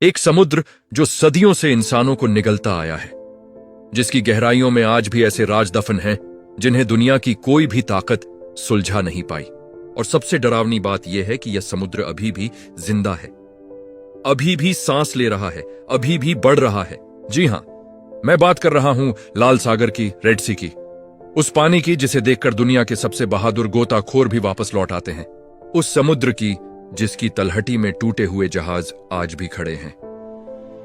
एक समुद्र जो सदियों से इंसानों को निगलता आया है, जिसकी गहराइयों में आज भी ऐसे राज दफन हैं जिन्हें दुनिया की कोई भी ताकत सुलझा नहीं पाई। और सबसे डरावनी बात यह है कि यह समुद्र अभी भी जिंदा है, अभी भी सांस ले रहा है, अभी भी बढ़ रहा है। जी हां, मैं बात कर रहा हूं लाल सागर की, रेड सी की, उस पानी की जिसे देखकर दुनिया के सबसे बहादुर गोताखोर भी वापस लौट आते हैं। उस समुद्र की जिसकी तलहटी में टूटे हुए जहाज आज भी खड़े हैं,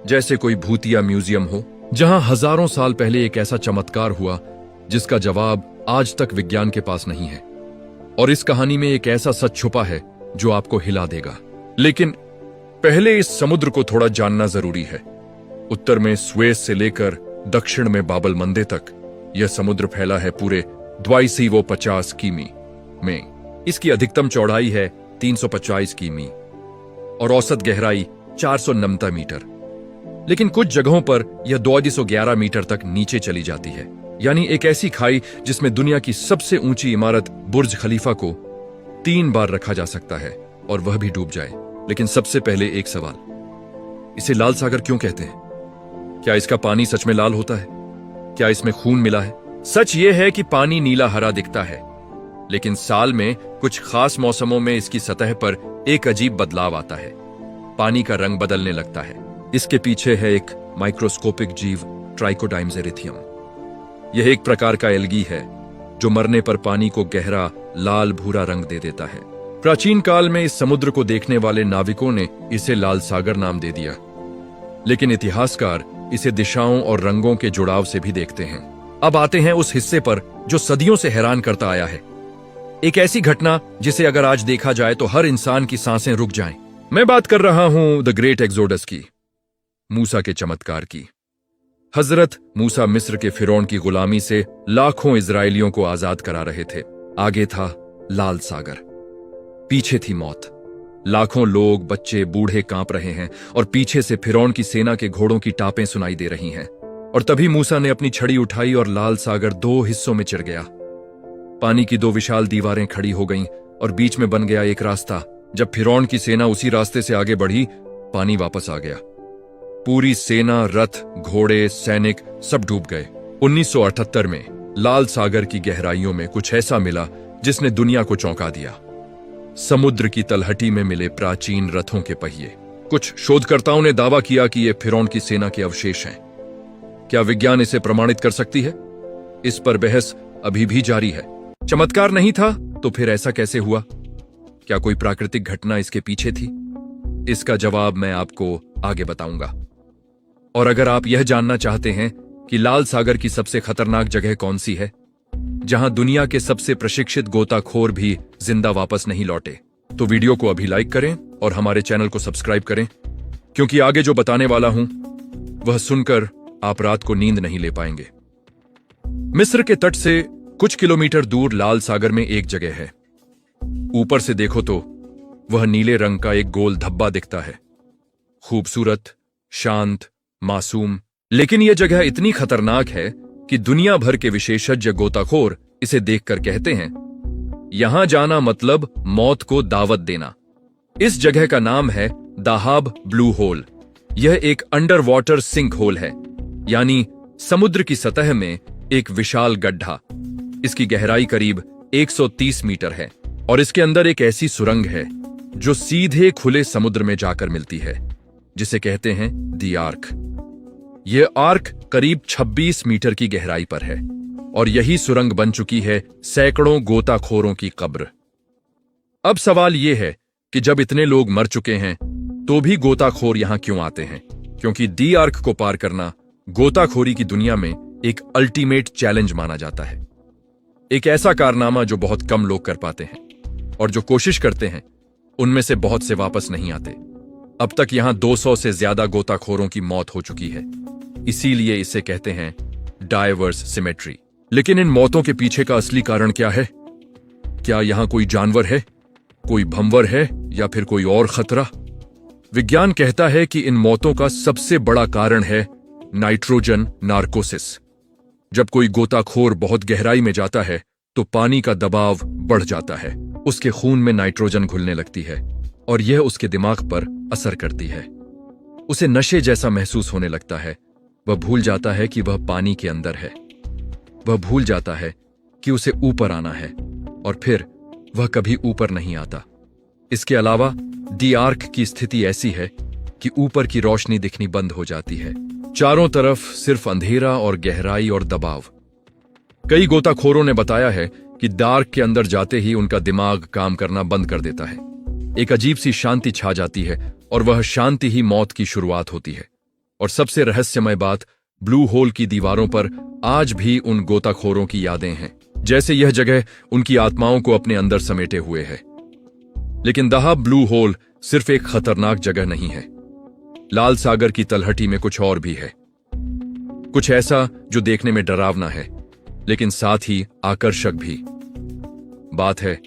जैसे कोई भूतिया म्यूजियम हो जहां हजारों साल पहले एक ऐसा चमत्कार हुआ जिसका जवाब आज तक विज्ञान के पास नहीं है। और इस कहानी में एक ऐसा सच छुपा है जो आपको हिला देगा। लेकिन पहले इस समुद्र को थोड़ा जानना जरूरी है। उत्तर में स्वेज से लेकर दक्षिण में बाबल मंदे तक यह समुद्र फैला है पूरे 250 किमी में। इसकी अधिकतम चौड़ाई है 325 किमी और औसत गहराई 490 मीटर। लेकिन कुछ जगहों पर यह 211 मीटर तक नीचे चली जाती है, यानी एक ऐसी खाई जिसमें दुनिया की सबसे ऊंची इमारत बुर्ज खलीफा को 3 बार रखा जा सकता है और वह भी डूब जाए। लेकिन सबसे पहले एक सवाल, इसे लाल सागर क्यों कहते हैं? क्या इसका पानी सच में लाल होता है? क्या इसमें खून मिला है? सच यह है कि पानी नीला हरा दिखता है, लेकिन साल में कुछ खास मौसमों में इसकी सतह पर एक अजीब बदलाव आता है। पानी का रंग बदलने लगता है। इसके पीछे है एक माइक्रोस्कोपिक जीव, ट्राइकोडाइम्स एरिथियम। यह एक प्रकार का एल्गी है जो मरने पर पानी को गहरा लाल भूरा रंग दे देता है। प्राचीन काल में इस समुद्र को देखने वाले नाविकों ने इसे लाल सागर नाम दे दिया, लेकिन इतिहासकार इसे दिशाओं और रंगों के जुड़ाव से भी देखते हैं। अब आते हैं उस हिस्से पर जो सदियों से हैरान करता आया है, एक ऐसी घटना जिसे अगर आज देखा जाए तो हर इंसान की सांसें रुक जाएं। मैं बात कर रहा हूं द ग्रेट एक्सोडस की, मूसा के चमत्कार की। हजरत मूसा मिस्र के फिरौन की गुलामी से लाखों इजरायलियों को आजाद करा रहे थे। आगे था लाल सागर, पीछे थी मौत। लाखों लोग, बच्चे, बूढ़े कांप रहे हैं और पीछे से फिरौन की सेना के घोड़ों की टापें सुनाई दे रही हैं। और तभी मूसा ने अपनी छड़ी उठाई और लाल सागर 2 हिस्सों में चिर गया। पानी की 2 विशाल दीवारें खड़ी हो गईं और बीच में बन गया एक रास्ता। जब फिरौन की सेना उसी रास्ते से आगे बढ़ी, पानी वापस आ गया। पूरी सेना, रथ, घोड़े, सैनिक सब डूब गए। 1978 में लाल सागर की गहराइयों में कुछ ऐसा मिला जिसने दुनिया को चौंका दिया। समुद्र की तलहटी में मिले प्राचीन रथों के पहिए। कुछ शोधकर्ताओं ने दावा किया कि ये फिरौन की सेना के अवशेष हैं। क्या विज्ञान इसे प्रमाणित कर सकती है? इस पर बहस अभी भी जारी है। चमत्कार नहीं था तो फिर ऐसा कैसे हुआ? क्या कोई प्राकृतिक घटना इसके पीछे थी? इसका जवाब मैं आपको आगे बताऊंगा। और अगर आप यह जानना चाहते हैं कि लाल सागर की सबसे खतरनाक जगह कौन सी है, जहां दुनिया के सबसे प्रशिक्षित गोताखोर भी जिंदा वापस नहीं लौटे, तो वीडियो को अभी लाइक करें और हमारे चैनल को सब्सक्राइब करें, क्योंकि आगे जो बताने वाला हूं वह सुनकर आप रात को नींद नहीं ले पाएंगे। मिस्र के तट से कुछ किलोमीटर दूर लाल सागर में एक जगह है। ऊपर से देखो तो वह नीले रंग का एक गोल धब्बा दिखता है। खूबसूरत, शांत, मासूम। लेकिन यह जगह इतनी खतरनाक है कि दुनिया भर के विशेषज्ञ गोताखोर इसे देखकर कहते हैं, यहां जाना मतलब मौत को दावत देना। इस जगह का नाम है दाहाब ब्लू होल। यह एक अंडर वाटर सिंक होल है, यानी समुद्र की सतह में एक विशाल गड्ढा। इसकी गहराई करीब 130 मीटर है और इसके अंदर एक ऐसी सुरंग है जो सीधे खुले समुद्र में जाकर मिलती है, जिसे कहते हैं दी आर्क। यह आर्क करीब 26 मीटर की गहराई पर है और यही सुरंग बन चुकी है सैकड़ों गोताखोरों की कब्र। अब सवाल यह है कि जब इतने लोग मर चुके हैं तो भी गोताखोर यहां क्यों आते हैं? क्योंकि दी आर्क को पार करना गोताखोरी की दुनिया में एक अल्टीमेट चैलेंज माना जाता है। एक ऐसा कारनामा जो बहुत कम लोग कर पाते हैं, और जो कोशिश करते हैं उनमें से बहुत से वापस नहीं आते। अब तक यहां 200 से ज्यादा गोताखोरों की मौत हो चुकी है, इसीलिए इसे कहते हैं डाइवर्स सिमेट्री। लेकिन इन मौतों के पीछे का असली कारण क्या है? क्या यहां कोई जानवर है, कोई भंवर है, या फिर कोई और खतरा? विज्ञान कहता है कि इन मौतों का सबसे बड़ा कारण है नाइट्रोजन नार्कोसिस। जब कोई गोताखोर बहुत गहराई में जाता है तो पानी का दबाव बढ़ जाता है, उसके खून में नाइट्रोजन घुलने लगती है और यह उसके दिमाग पर असर करती है। उसे नशे जैसा महसूस होने लगता है। वह भूल जाता है कि वह पानी के अंदर है। वह भूल जाता है कि उसे ऊपर आना है और फिर वह कभी ऊपर नहीं आता। इसके अलावा दी आर्क की स्थिति ऐसी है कि ऊपर की रोशनी दिखनी बंद हो जाती है। चारों तरफ सिर्फ अंधेरा और गहराई और दबाव। कई गोताखोरों ने बताया है कि डार्क के अंदर जाते ही उनका दिमाग काम करना बंद कर देता है। एक अजीब सी शांति छा जाती है और वह शांति ही मौत की शुरुआत होती है। और सबसे रहस्यमय बात, ब्लू होल की दीवारों पर आज भी उन गोताखोरों की यादें हैं, जैसे यह जगह उनकी आत्माओं को अपने अंदर समेटे हुए है। लेकिन दहा ब्लू होल सिर्फ एक खतरनाक जगह नहीं है। लाल सागर की तलहटी में कुछ और भी है, कुछ ऐसा जो देखने में डरावना है लेकिन साथ ही आकर्षक भी। बात है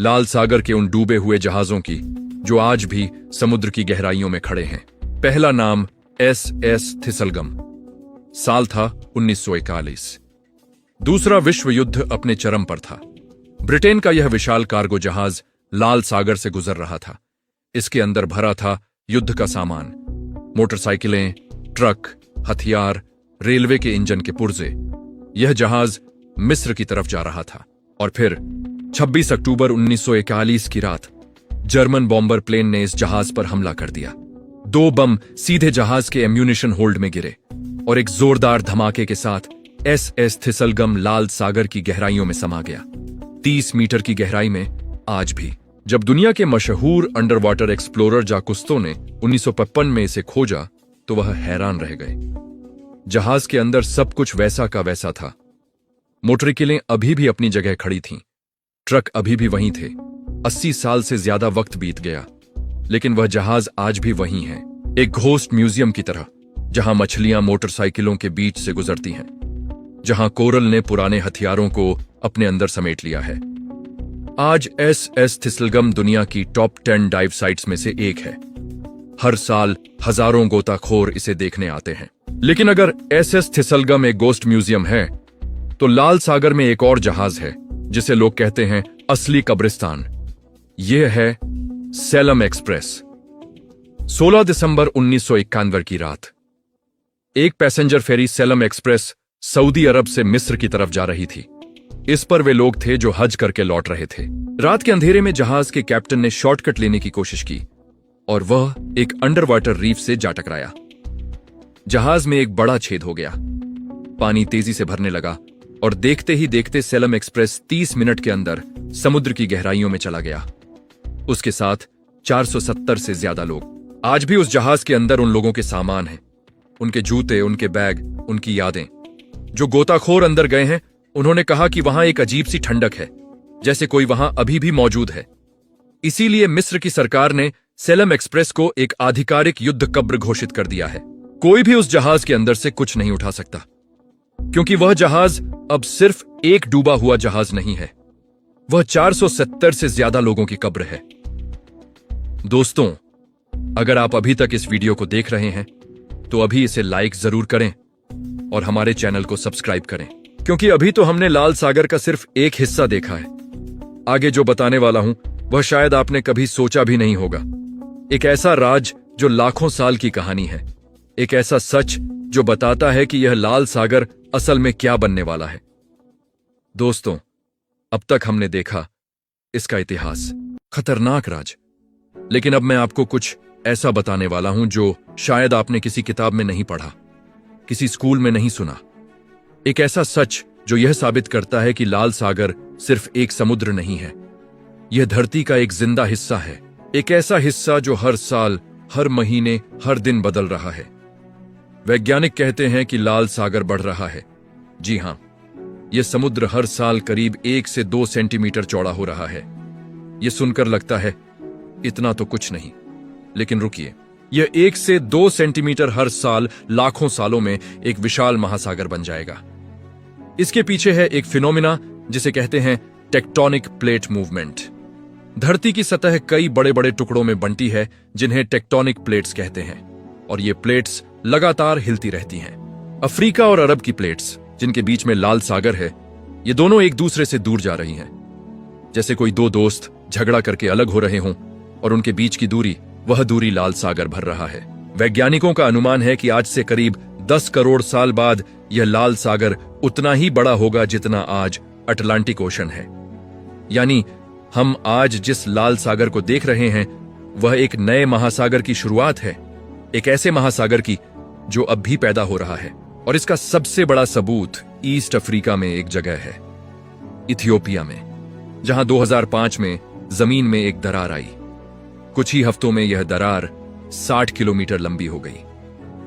लाल सागर के उन डूबे हुए जहाजों की जो आज भी समुद्र की गहराइयों में खड़े हैं। पहला नाम SS थिसलगम, साल था 1941। दूसरा विश्व युद्ध अपने चरम पर था। ब्रिटेन का यह विशाल कार्गो जहाज लाल सागर से गुजर रहा था। इसके अंदर भरा था युद्ध का सामान, मोटरसाइकिलें, ट्रक, हथियार, रेलवे के इंजन के पुर्जे। यह जहाज मिस्र की तरफ जा रहा था। और फिर 26 अक्टूबर 1941 की रात जर्मन बॉम्बर प्लेन ने इस जहाज पर हमला कर दिया। 2 बम सीधे जहाज के एम्यूनिशन होल्ड में गिरे और एक जोरदार धमाके के साथ SS थिसलगम लाल सागर की गहराइयों में समा गया। 30 मीटर की गहराई में। आज भी जब दुनिया के मशहूर अंडर वाटर एक्सप्लोरर जा कुस्तो ने 1955 में इसे खोजा तो वह हैरान रह गए। जहाज के अंदर सब कुछ वैसा का वैसा था। मोटरसाइकिलें अभी भी अपनी जगह खड़ी थीं, ट्रक अभी भी वहीं थे। 80 साल से ज्यादा वक्त बीत गया लेकिन वह जहाज आज भी वहीं है, एक घोस्ट म्यूजियम की तरह, जहां मछलियां मोटरसाइकिलों के बीच से गुजरती हैं, जहां कोरल ने पुराने हथियारों को अपने अंदर समेट लिया है। आज SS थिसलगम दुनिया की टॉप 10 डाइव साइट्स में से एक है। हर साल हजारों गोताखोर इसे देखने आते हैं। लेकिन अगर SS थिसलगम एक गोस्ट म्यूजियम है तो लाल सागर में एक और जहाज है जिसे लोग कहते हैं असली कब्रिस्तान। यह है सेलम एक्सप्रेस। 16 दिसंबर 1991 की रात एक पैसेंजर फेरी सेलम एक्सप्रेस सऊदी अरब से मिस्र की तरफ जा रही थी। इस पर वे लोग थे जो हज करके लौट रहे थे। रात के अंधेरे में जहाज के कैप्टन ने शॉर्टकट लेने की कोशिश की और वह एक अंडर वाटर रीफ से जा टकराया। जहाज में एक बड़ा छेद हो गया, पानी तेजी से भरने लगा और देखते ही देखते सेलम एक्सप्रेस 30 मिनट के अंदर समुद्र की गहराइयों में चला गया। उसके साथ 470 से ज्यादा लोग। आज भी उस जहाज के अंदर उन लोगों के सामान हैं, उनके जूते, उनके बैग, उनकी यादें। जो गोताखोर अंदर गए हैं उन्होंने कहा कि वहां एक अजीब सी ठंडक है, जैसे कोई वहां अभी भी मौजूद है। इसीलिए मिस्र की सरकार ने सेलम एक्सप्रेस को एक आधिकारिक युद्ध कब्र घोषित कर दिया है। कोई भी उस जहाज के अंदर से कुछ नहीं उठा सकता, क्योंकि वह जहाज अब सिर्फ एक डूबा हुआ जहाज नहीं है, वह 470 से ज्यादा लोगों की कब्र है। दोस्तों, अगर आप अभी तक इस वीडियो को देख रहे हैं तो अभी इसे लाइक जरूर करें और हमारे चैनल को सब्सक्राइब करें, क्योंकि अभी तो हमने लाल सागर का सिर्फ एक हिस्सा देखा है। आगे जो बताने वाला हूं वह शायद आपने कभी सोचा भी नहीं होगा। एक ऐसा राज जो लाखों साल की कहानी है, एक ऐसा सच जो बताता है कि यह लाल सागर असल में क्या बनने वाला है। दोस्तों, अब तक हमने देखा इसका इतिहास, खतरनाक राज, लेकिन अब मैं आपको कुछ ऐसा बताने वाला हूं जो शायद आपने किसी किताब में नहीं पढ़ा, किसी स्कूल में नहीं सुना। एक ऐसा सच जो यह साबित करता है कि लाल सागर सिर्फ एक समुद्र नहीं है, यह धरती का एक जिंदा हिस्सा है। एक ऐसा हिस्सा जो हर साल, हर महीने, हर दिन बदल रहा है। वैज्ञानिक कहते हैं कि लाल सागर बढ़ रहा है। जी हां, यह समुद्र हर साल करीब 1 से 2 सेंटीमीटर चौड़ा हो रहा है। यह सुनकर लगता है इतना तो कुछ नहीं, लेकिन रुकिए, यह 1 से 2 सेंटीमीटर हर साल लाखों सालों में एक विशाल महासागर बन जाएगा। इसके पीछे है एक फिनोमिना जिसे कहते हैं टेक्टोनिक प्लेट मूवमेंट। धरती की सतह कई बड़े बड़े टुकड़ों में बंटी है जिन्हें टेक्टोनिक प्लेट्स कहते हैं, और ये प्लेट्स लगातार हिलती रहती हैं। अफ्रीका और अरब की प्लेट्स, जिनके बीच में लाल सागर है, ये दोनों एक दूसरे से दूर जा रही हैं, जैसे कोई 2 दोस्त झगड़ा करके अलग हो रहे हों और उनके बीच की दूरी, वह दूरी लाल सागर भर रहा है। वैज्ञानिकों का अनुमान है कि आज से करीब 10 करोड़ साल बाद यह लाल सागर उतना ही बड़ा होगा जितना आज अटलांटिक ओशन है। यानी हम आज जिस लाल सागर को देख रहे हैं वह एक नए महासागर की शुरुआत है, एक ऐसे महासागर की जो अब भी पैदा हो रहा है। और इसका सबसे बड़ा सबूत ईस्ट अफ्रीका में एक जगह है, इथियोपिया में, जहां 2005 में जमीन में एक दरार आई। कुछ ही हफ्तों में यह दरार 60 किलोमीटर लंबी हो गई।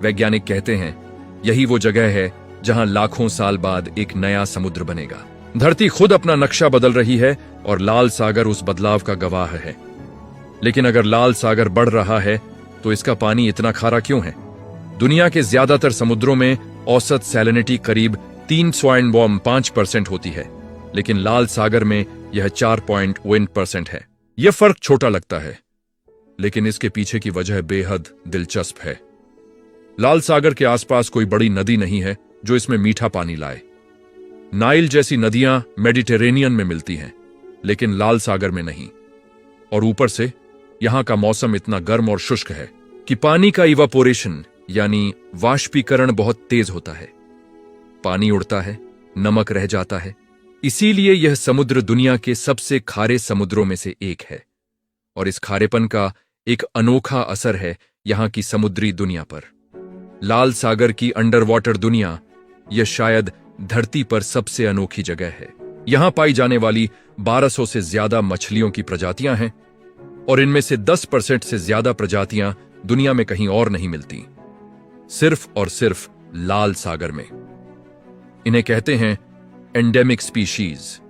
वैज्ञानिक कहते हैं यही वो जगह है जहां लाखों साल बाद एक नया समुद्र बनेगा। धरती खुद अपना नक्शा बदल रही है और लाल सागर उस बदलाव का गवाह है। लेकिन अगर लाल सागर बढ़ रहा है तो इसका पानी इतना खारा क्यों है? दुनिया के ज्यादातर समुद्रों में औसत सैलिनिटी करीब 3.5% होती है, लेकिन लाल सागर में यह 4.1% है। यह फर्क छोटा लगता है, लेकिन इसके पीछे की वजह बेहद दिलचस्प है। लाल सागर के आसपास कोई बड़ी नदी नहीं है जो इसमें मीठा पानी लाए। नाइल जैसी नदियां मेडिटेरेनियन में मिलती हैं, लेकिन लाल सागर में नहीं। और ऊपर से यहां का मौसम इतना गर्म और शुष्क है कि पानी का इवापोरेशन यानी वाष्पीकरण बहुत तेज होता है। पानी उड़ता है, नमक रह जाता है। इसीलिए यह समुद्र दुनिया के सबसे खारे समुद्रों में से एक है। और इस खारेपन का एक अनोखा असर है यहां की समुद्री दुनिया पर। लाल सागर की अंडर वाटर दुनिया यह शायद धरती पर सबसे अनोखी जगह है। यहां पाई जाने वाली 1200 से ज्यादा मछलियों की प्रजातियां हैं और इनमें से 10% से ज्यादा प्रजातियां दुनिया में कहीं और नहीं मिलती, सिर्फ और सिर्फ लाल सागर में। इन्हें कहते हैं एंडेमिक स्पीशीज,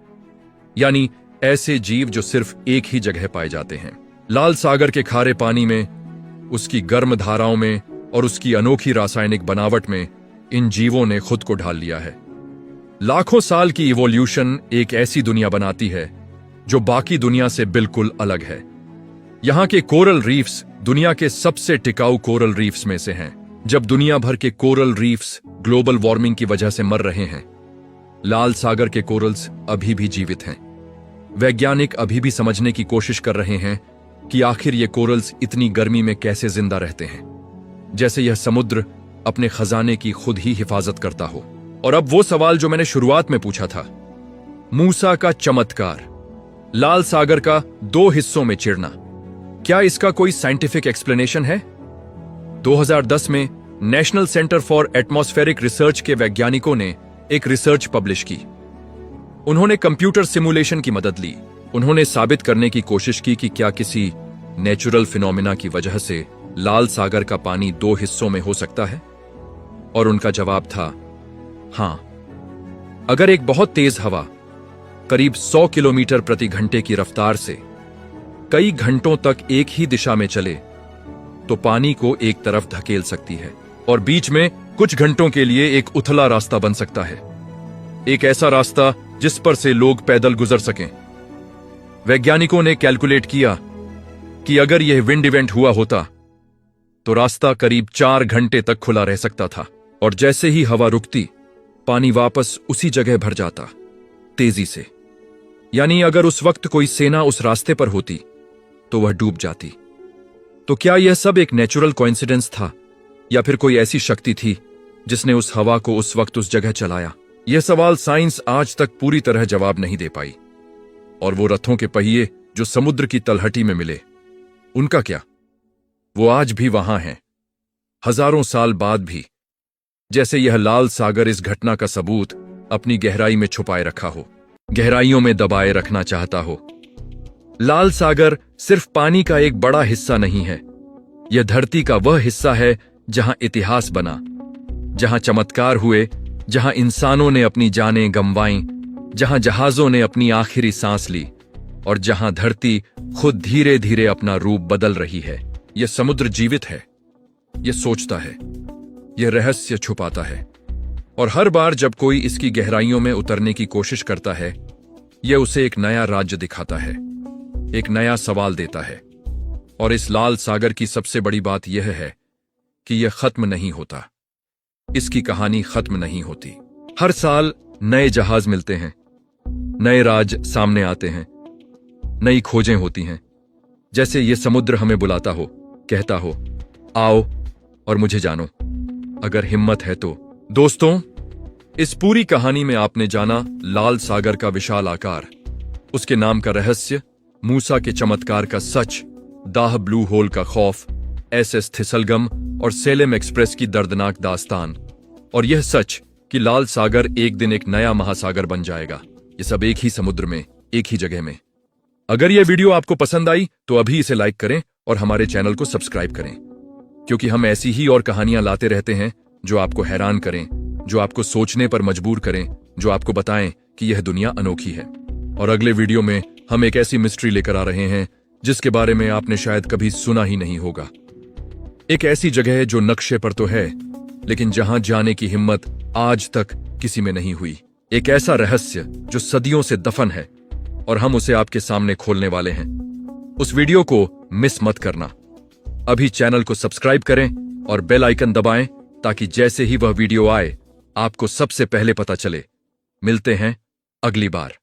यानी ऐसे जीव जो सिर्फ एक ही जगह पाए जाते हैं। लाल सागर के खारे पानी में, उसकी गर्म धाराओं में और उसकी अनोखी रासायनिक बनावट में इन जीवों ने खुद को ढाल लिया है। लाखों साल की इवोल्यूशन एक ऐसी दुनिया बनाती है जो बाकी दुनिया से बिल्कुल अलग है। यहां के कोरल रीफ्स दुनिया के सबसे टिकाऊ कोरल रीफ्स में से हैं। जब दुनिया भर के कोरल रीफ्स ग्लोबल वार्मिंग की वजह से मर रहे हैं, लाल सागर के कोरल्स अभी भी जीवित हैं। वैज्ञानिक अभी भी समझने की कोशिश कर रहे हैं कि आखिर ये कोरल्स इतनी गर्मी में कैसे जिंदा रहते हैं, जैसे यह समुद्र अपने खजाने की खुद ही हिफाजत करता हो। और अब वो सवाल जो मैंने शुरुआत में पूछा था, मूसा का चमत्कार, लाल सागर का 2 हिस्सों में चिरना, क्या इसका कोई साइंटिफिक एक्सप्लेनेशन है? 2010 में national centre for atmospheric research के वैज्ञानिकों ने एक रिसर्च पब्लिश की। उन्होंने कंप्यूटर सिमुलेशन की मदद ली। उन्होंने साबित करने की कोशिश की कि क्या किसी नेचुरल फिनोमिना की वजह से लाल सागर का पानी 2 हिस्सों में हो सकता है। और उनका जवाब था हां। अगर एक बहुत तेज हवा करीब 100 किलोमीटर प्रति घंटे की रफ्तार से कई घंटों तक एक ही दिशा में चले तो पानी को एक तरफ धकेल सकती है और बीच में कुछ घंटों के लिए एक उथला रास्ता बन सकता है, एक ऐसा रास्ता जिस पर से लोग पैदल गुजर सकें। वैज्ञानिकों ने कैलकुलेट किया कि अगर यह विंड इवेंट हुआ होता तो रास्ता करीब 4 घंटे तक खुला रह सकता था और जैसे ही हवा रुकती, पानी वापस उसी जगह भर जाता, तेजी से। यानी अगर उस वक्त कोई सेना उस रास्ते पर होती तो वह डूब जाती। तो क्या यह सब एक नेचुरल कोइंसिडेंस था या फिर कोई ऐसी शक्ति थी जिसने उस हवा को उस वक्त उस जगह चलाया? यह सवाल साइंस आज तक पूरी तरह जवाब नहीं दे पाई। और वो रथों के पहिए जो समुद्र की तलहटी में मिले, उनका क्या? वो आज भी वहां हैं, हजारों साल बाद भी, जैसे यह लाल सागर इस घटना का सबूत अपनी गहराई में छुपाए रखा हो, गहराइयों में दबाए रखना चाहता हो। लाल सागर सिर्फ पानी का एक बड़ा हिस्सा नहीं है, यह धरती का वह हिस्सा है जहां इतिहास बना, जहां चमत्कार हुए, जहां इंसानों ने अपनी जानें गंवाईं, जहां जहाजों ने अपनी आखिरी सांस ली और जहां धरती खुद धीरे धीरे अपना रूप बदल रही है। यह समुद्र जीवित है, यह सोचता है, यह रहस्य छुपाता है। और हर बार जब कोई इसकी गहराइयों में उतरने की कोशिश करता है, यह उसे एक नया राज्य दिखाता है, एक नया सवाल देता है। और इस लाल सागर की सबसे बड़ी बात यह है कि यह खत्म नहीं होता, इसकी कहानी खत्म नहीं होती। हर साल नए जहाज मिलते हैं, नए राज सामने आते हैं, नई खोजें होती हैं। जैसे यह समुद्र हमें बुलाता हो, कहता हो, आओ और मुझे जानो, अगर हिम्मत है तो। दोस्तों, इस पूरी कहानी में आपने जाना लाल सागर का विशाल आकार, उसके नाम का रहस्य, मूसा के चमत्कार का सच, दाह ब्लू होल का खौफ, SS थिसलगम और सेलेम एक्सप्रेस की दर्दनाक दास्तान, और यह सच कि लाल सागर एक दिन एक नया महासागर बन जाएगा। ये सब एक ही समुद्र में, एक ही जगह में। अगर यह वीडियो आपको पसंद आई तो अभी इसे लाइक करें और हमारे चैनल को सब्सक्राइब करें, क्योंकि हम ऐसी ही और कहानियां लाते रहते हैं जो आपको हैरान करें, जो आपको सोचने पर मजबूर करें, जो आपको बताएं कि यह दुनिया अनोखी है। और अगले वीडियो में हम एक ऐसी मिस्ट्री लेकर आ रहे हैं जिसके बारे में आपने शायद कभी सुना ही नहीं होगा। एक ऐसी जगह जो नक्शे पर तो है, लेकिन जहां जाने की हिम्मत आज तक किसी में नहीं हुई। एक ऐसा रहस्य जो सदियों से दफन है और हम उसे आपके सामने खोलने वाले हैं। उस वीडियो को मिस मत करना। अभी चैनल को सब्सक्राइब करें और बेल आइकन दबाएं ताकि जैसे ही वह वीडियो आए आपको सबसे पहले पता चले। मिलते हैं अगली बार।